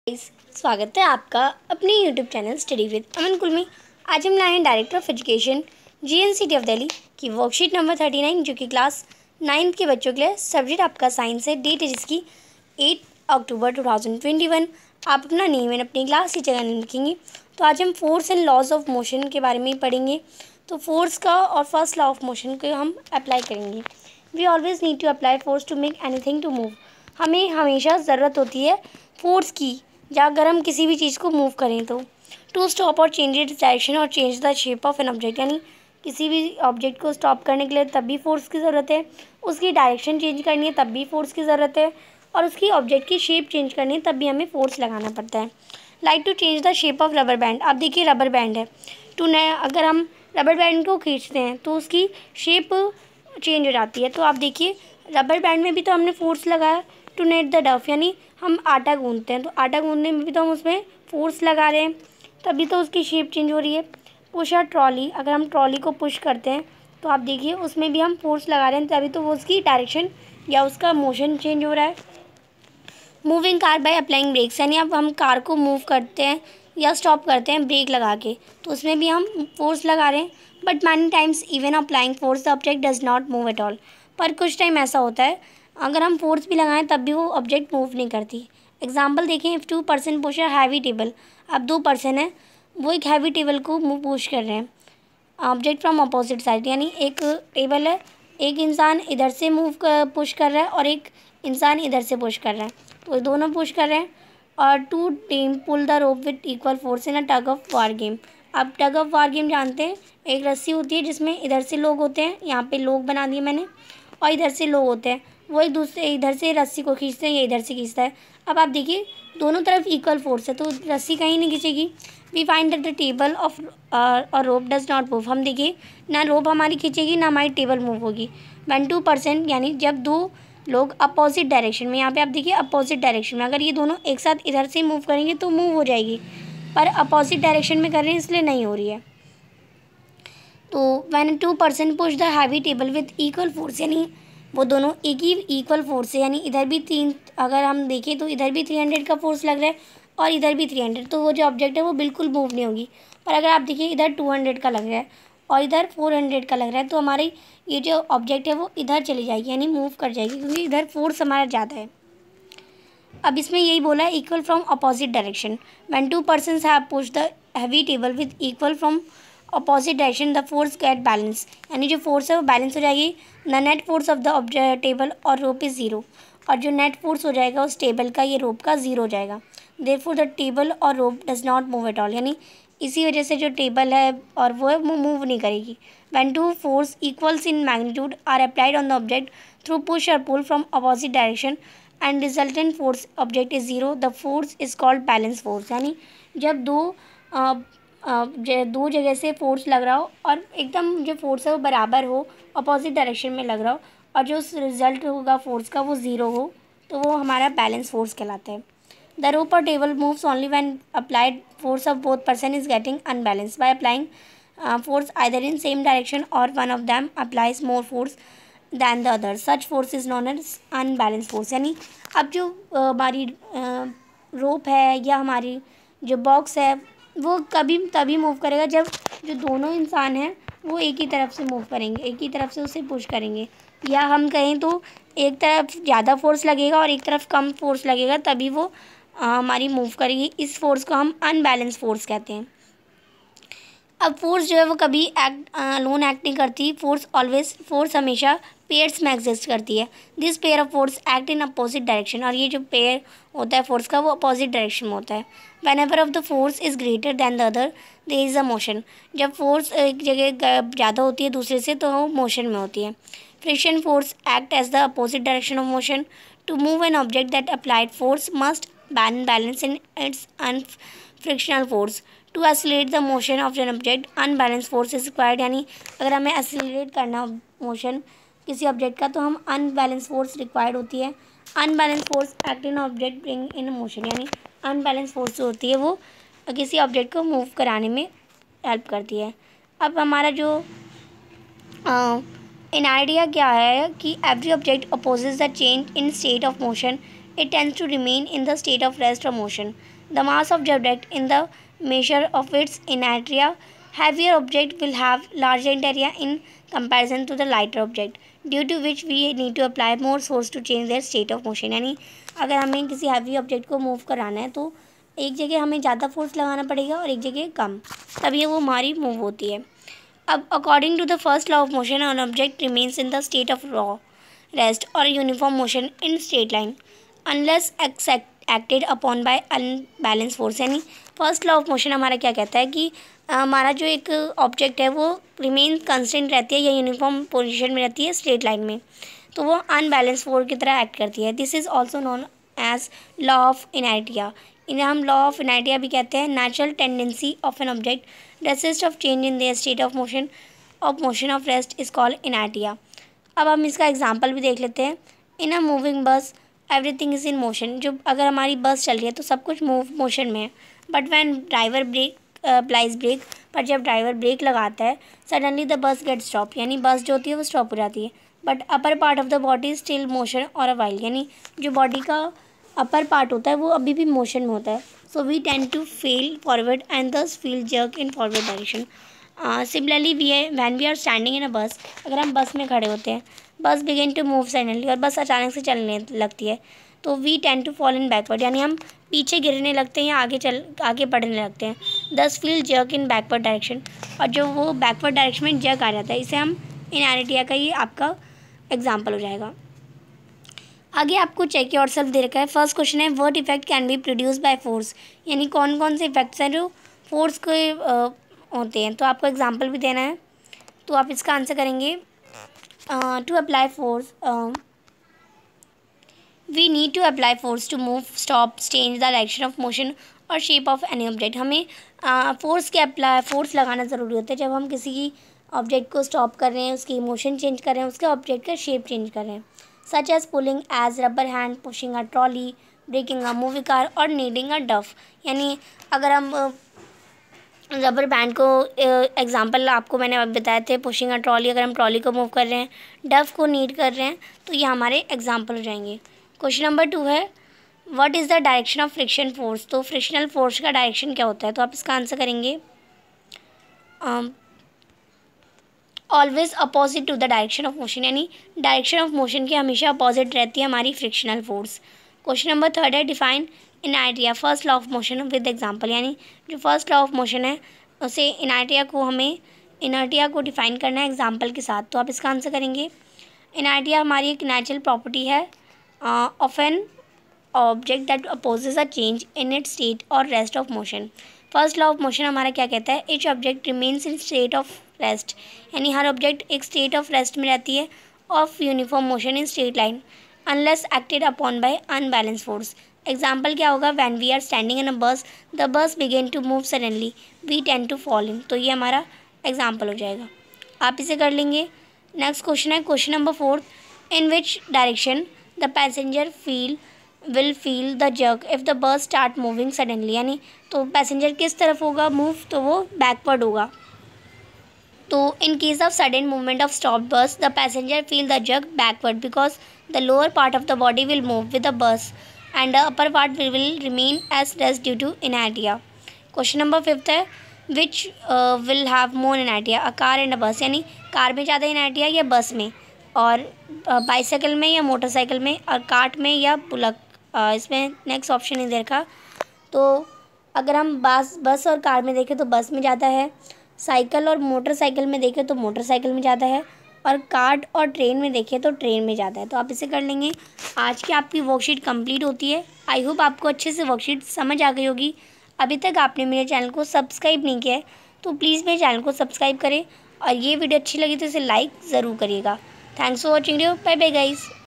Guys, स्वागत है आपका अपने यूट्यूब चैनल स्टडी विद अमन कुल में। आज हम लाए हैं director of education GNCT of Delhi की वर्कशीट नंबर 39 जो कि क्लास 9th के बच्चों के लिए। सब्जेक्ट आपका साइंस है। डेट है जिसकी 8 अक्टूबर 2021। आप अपना नेम एंड अपनी क्लास की जगह नहीं लिखेंगे। तो आज हम force and laws of motion के बारे में पढ़ेंगे। तो फोर्स का और फर्स्ट लॉ ऑफ मोशन को हम अप्लाई करेंगे। We always need to apply force to make anything to move. हमें हमेशा ज़रूरत होती है फोर्स की, या अगर हम किसी भी चीज़ को मूव करें तो। टू स्टॉप और चेंज इट्स डायरेक्शन और change the shape of an object, यानी किसी भी ऑब्जेक्ट को स्टॉप करने के लिए तब भी फोर्स की ज़रूरत है, उसकी डायरेक्शन चेंज करनी है तब भी फोर्स की ज़रूरत है, और उसकी ऑब्जेक्ट की शेप चेंज करनी है तब भी हमें फोर्स लगाना पड़ता है। Like to change the shape of rubber band. आप देखिए रबर बैंड है, अगर हम रबर बैंड को खींचते हैं तो उसकी शेप चेंज हो जाती है। तो आप देखिए रबर बैंड में भी तो हमने फोर्स लगाया। टू नेट द डफ, यानी हम आटा गूंथते हैं तो आटा गूंथने में भी तो हम उसमें फोर्स लगा रहे हैं, तभी तो उसकी शेप चेंज हो रही है। पुश अ ट्रॉली, अगर हम ट्रॉली को पुश करते हैं तो आप देखिए उसमें भी हम फोर्स लगा रहे हैं, तभी तो वो उसकी डायरेक्शन या उसका मोशन चेंज हो रहा है। Moving car by applying brakes, यानी अब हम कार को मूव करते हैं या स्टॉप करते हैं ब्रेक लगा के, तो उसमें भी हम फोर्स लगा रहे हैं। But many times even applying force the object does not move at all. पर कुछ टाइम ऐसा होता है अगर हम फोर्स भी लगाएं तब भी वो ऑब्जेक्ट मूव नहीं करती। एग्जाम्पल देखें, if 2 person push a heavy table. अब 2 पर्सन हैं, वो एक हैवी टेबल को पुश कर रहे हैं ऑब्जेक्ट फ्रॉम अपोजिट साइड, यानी एक टेबल है, एक इंसान इधर से पुश कर रहा है और एक इंसान इधर से पुश कर रहा है, तो दोनों पुश कर रहे हैं। और two team pull the rope with equal force in a tug of war game. आप टग ऑफ वार गेम जानते हैं, एक रस्सी होती है जिसमें इधर से लोग होते हैं, यहाँ पे लोग बना दिए मैंने, और इधर से लोग होते हैं, वो एक दूसरे इधर से रस्सी को खींचते हैं, ये इधर से खींचता है। अब आप देखिए दोनों तरफ इक्वल फोर्स है तो रस्सी कहीं नहीं खींचेगी। We find that the table of और रोप डज नॉट मूव। हम देखिए ना रोप हमारी खींचेगी ना हमारी टेबल मूव होगी। 1-2%, यानी जब दो लोग अपोजिट डायरेक्शन में, यहाँ पे आप देखिए अपोजिट डायरेक्शन में, अगर ये दोनों एक साथ इधर से मूव करेंगे तो मूव हो जाएगी, पर अपोजिट डायरेक्शन में कर रहे हैं इसलिए नहीं हो रही है। तो when 2% push the heavy table with equal force, यानी वो दोनों एक ही इक्वल फोर्स है, यानी इधर भी 3, अगर हम देखें तो इधर भी 300 का फोर्स लग रहा है और इधर भी 300, तो वो जो ऑब्जेक्ट है वो बिल्कुल मूव नहीं होगी। पर अगर आप देखिए इधर 200 का लग रहा है और इधर 400 का लग रहा है, तो हमारी ये जो ऑब्जेक्ट है वो इधर चली जाएगी, यानी मूव कर जाएगी, क्योंकि इधर फोर्स हमारा ज़्यादा है। अब इसमें यही बोला है equal from opposite direction. When 2 persons have push the heavy table with equal from opposite direction the force get balance, यानी जो फोर्स है वो बैलेंस हो जाएगी। The net force of the table और रोप इज़ ज़ीरो, और जो net force हो जाएगा उस टेबल का ये रोप का ज़ीरो हो जाएगा। देयरफॉर द टेबल और rope does not move at all, यानी इसी वजह से जो टेबल है और वो है वो मूव नहीं करेगी। When two force equals in magnitude are applied on the object through push और pull from opposite direction and resultant force object is zero, the force is called balance force. यानी जब दो जगह से फोर्स लग रहा हो और एकदम जो फोर्स है वो बराबर हो, अपोजिट डायरेक्शन में लग रहा हो, और जो रिजल्ट होगा फोर्स का वो ज़ीरो हो, तो वो हमारा बैलेंस फोर्स कहलाता है। द रोप और table moves only when applied force of both person is getting unbalance by applying force either in same direction और one of them applies more force than the other, such force is known as unbalance force. यानी अब जो हमारी रोप है या हमारी जो box है वो कभी तभी मूव करेगा जब जो दोनों इंसान हैं वो एक ही तरफ से मूव करेंगे, एक ही तरफ से उसे पुश करेंगे, या हम कहें तो एक तरफ ज़्यादा फोर्स लगेगा और एक तरफ कम फोर्स लगेगा, तभी वो हमारी मूव करेगी। इस फोर्स को हम अनबैलेंस फोर्स कहते हैं। अब फोर्स जो है वो कभी लोन एक्ट नहीं करती। फोर्स हमेशा पेयर्स में एग्जिस्ट करती है। This pair of force act in opposite direction, और ये जो पेयर होता है फोर्स का वो अपोजिट डायरेक्शन में होता है। Whenever of the force is greater than the other there is a motion. जब फोर्स एक जगह ज़्यादा होती है दूसरे से तो वो मोशन में होती है। Friction force act as the opposite direction of motion. To move an object that applied force must balance in its frictional force. To accelerate the motion of an object unbalance force is required, यानी अगर हमें accelerate करना motion किसी object का तो हम unbalance force required होती है। Unbalance force act in object bring in motion, यानी अनबैलेंस फोर्स जो होती है वो किसी ऑब्जेक्ट को मूव कराने में हेल्प करती है। अब हमारा जो इन आइडिया क्या है कि every object opposes the change in state of motion it tends to remain in the state of rest or motion. The mass of the object in the measure of its inertia, heavier object will have larger area in comparison to the lighter object, due to which we need to apply more force to change their state of motion. यानी अगर हमें किसी heavy object को move कराना है तो एक जगह हमें ज़्यादा फोर्स लगाना पड़ेगा और एक जगह कम, तभी वो हमारी मूव होती है. अब according to the first law of motion an object remains in the state of raw rest और uniform motion in straight line unless acted upon by unbalance force. यानी फर्स्ट लॉ ऑफ मोशन हमारा क्या कहता है कि हमारा जो एक ऑब्जेक्ट है वो रिमेन कंस्टेंट रहती है या यूनिफॉर्म पोजीशन में रहती है स्ट्रेट लाइन में, तो वो अनबैलेंस फोर्स की तरह एक्ट करती है. This is also known as law of inertia. इन्हें हम लॉ ऑफ इनर्टिया भी कहते हैं. Natural tendency of an object resist of change in their state of motion of rest is called inertia. अब हम इसका एग्जांपल भी देख लेते हैं. In a moving bus everything is in motion. जो अगर हमारी बस चल रही है तो सब कुछ मोशन में है. But when driver brake applies brake, पर जब ड्राइवर ब्रेक लगाता है suddenly the bus get stop, यानी बस जो होती है वो स्टॉप हो जाती है. But upper part of the body still motion और अ वाइल, यानी जो बॉडी का अपर पार्ट होता है वो अभी भी मोशन में होता है. So we tend to fell forward and thus feel jerk in forward direction. Similarly when we are standing in a bus, अगर हम बस में खड़े होते हैं, बस बिगिन टू मूव सडनली और बस अचानक से चलने लगती है, तो we tend to fall in backward, यानी हम पीछे गिरने लगते हैं या आगे बढ़ने लगते हैं. दस फील जर्क इन बैकवर्ड डायरेक्शन, और जो वो बैकवर्ड डायरेक्शन में जर्क आ जाता है, इसे हम इनर्टिया का ही आपका एग्जाम्पल हो जाएगा. आगे आपको चेक योर सेल्फ दे रखा है. फर्स्ट क्वेश्चन है what effect can be produce by force, यानी कौन कौन से इफेक्ट्स हैं जो फोर्स के होते हैं. तो आपको एग्जाम्पल भी देना है, तो आप इसका आंसर करेंगे. To apply force we need to apply force to move stop change the direction of motion और शेप ऑफ एनी ऑब्जेक्ट. हमें फोर्स लगाना ज़रूरी होता है जब हम किसी ऑब्जेक्ट को स्टॉप कर रहे हैं, उसकी मोशन चेंज कर रहे हैं, उसके ऑब्जेक्ट का शेप चेंज कर रहे हैं. Such as pulling as rubber hand, pushing a trolley, breaking a movie car और नीडिंग अ डफ. यानी अगर हम रबर बैंड को एग्जांपल आपको मैंने अब बताए थे, पुशिंग अ ट्रॉली अगर हम ट्रॉली को मूव कर रहे हैं, डफ को नीड कर रहे हैं, तो ये हमारे एग्जांपल हो जाएंगे. क्वेश्चन नंबर 2 है what is the direction of friction force. तो फ्रिक्शनल फोर्स का डायरेक्शन क्या होता है, तो आप इसका आंसर करेंगे always opposite to the direction of motion, यानी डायरेक्शन ऑफ मोशन की हमेशा अपोजिट रहती है हमारी फ्रिक्शनल फोर्स. क्वेश्चन नंबर 3 है define inertia first law of motion with example, यानी जो फर्स्ट लॉ ऑफ मोशन है उसे इनर्टिया को डिफाइन करना है एग्जांपल के साथ. तो आप इसका आंसर करेंगे इनर्टिया हमारी एक नेचुरल प्रॉपर्टी है of an object that opposes a change in its state और rest of motion. First law of motion हमारा क्या कहता है, each object remains in state of rest, यानी हर ऑब्जेक्ट एक स्टेट ऑफ रेस्ट में रहती है of uniform motion in straight line unless acted upon by unbalance force. Example क्या होगा, when we are standing in a bus the बस begin to move suddenly we tend to fall in. तो ये हमारा example हो जाएगा, आप इसे कर लेंगे. नेक्स्ट क्वेश्चन है question number 4 in which direction the passenger will feel the jerk if the bus start moving suddenly. यानी तो पैसेंजर किस तरफ होगा मूव, तो वो बैकवर्ड होगा. तो in case of sudden movement of stopped bus, the passenger feel the jerk backward because the lower part of the body will move with the bus and the upper part will remain as rest due to inertia. Question number 5 है which will have more inertia, a car and a bus. यानी car में ज़्यादा inertia या बस में, और bicycle में या मोटरसाइकिल में, और कार्ट में या बुलक. इसमें नेक्स्ट ऑप्शन नहीं दे रखा. तो अगर हम बस और कार में देखें तो बस में ज़्यादा है, साइकिल और मोटरसाइकिल में देखें तो मोटरसाइकिल में ज़्यादा है, और कार्ट और ट्रेन में देखें तो ट्रेन में ज़्यादा है. तो आप इसे कर लेंगे. आज की आपकी वर्कशीट कंप्लीट होती है. आई होप आपको अच्छे से वर्कशीट समझ आ गई होगी. अभी तक आपने मेरे चैनल को सब्सक्राइब नहीं किया है तो प्लीज़ मेरे चैनल को सब्सक्राइब करें, और ये वीडियो अच्छी लगी तो इसे लाइक ज़रूर करिएगा. Thanks for watching video. Bye bye guys.